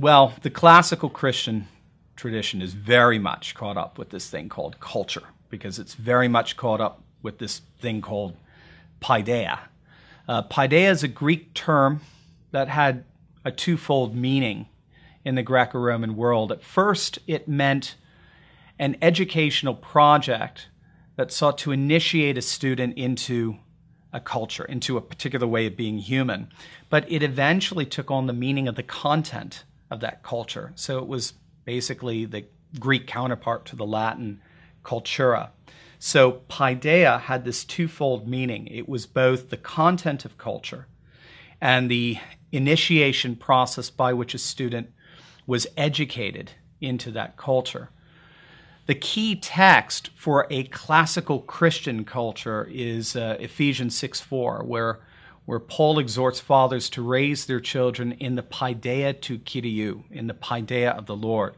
Well, the classical Christian tradition is very much caught up with this thing called culture, because it's very much caught up with this thing called paideia. Paideia is a Greek term that had a twofold meaning in the Greco-Roman world. At first, it meant an educational project that sought to initiate a student into a culture, into a particular way of being human. But it eventually took on the meaning of the content of that culture. So it was basically the Greek counterpart to the Latin cultura. So paideia had this twofold meaning. It was both the content of culture and the initiation process by which a student was educated into that culture. The key text for a classical Christian culture is Ephesians 6:4, where Paul exhorts fathers to raise their children in the paideia to Kyriou, in the paideia of the Lord.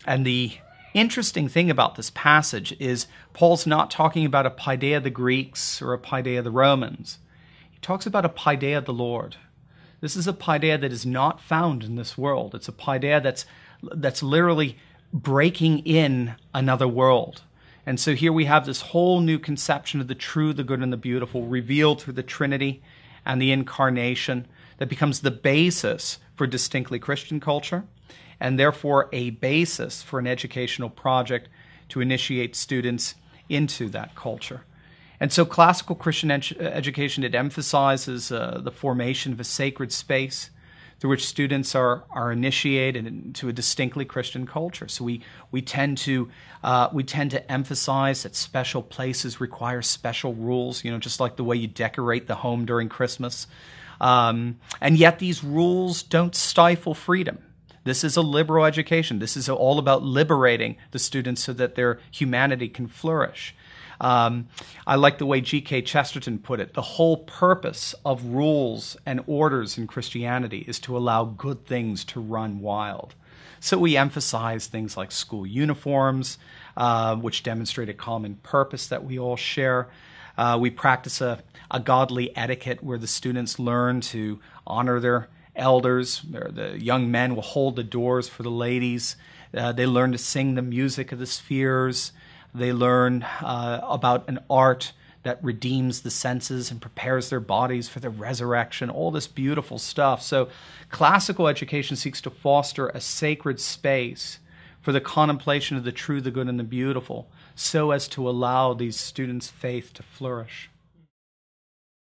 And the interesting thing about this passage is Paul's not talking about a paideia of the Greeks or a paideia of the Romans. He talks about a paideia of the Lord. This is a paideia that is not found in this world. It's a paideia that's literally breaking in another world. And so here we have this whole new conception of the true, the good, and the beautiful revealed through the Trinity and the Incarnation that becomes the basis for distinctly Christian culture, and therefore a basis for an educational project to initiate students into that culture. And so classical Christian education, it emphasizes the formation of a sacred space through which students are initiated into a distinctly Christian culture. So we tend to emphasize that special places require special rules, just like the way you decorate the home during Christmas. And yet these rules don't stifle freedom. This is a liberal education. This is all about liberating the students so that their humanity can flourish. I like the way G.K. Chesterton put it. The whole purpose of rules and orders in Christianity is to allow good things to run wild. So we emphasize things like school uniforms, which demonstrate a common purpose that we all share. We practice a godly etiquette where the students learn to honor their elders. The young men will hold the doors for the ladies. They learn to sing the music of the spheres. They learn about an art that redeems the senses and prepares their bodies for the resurrection, all this beautiful stuff. So classical education seeks to foster a sacred space for the contemplation of the true, the good, and the beautiful, so as to allow these students' faith to flourish.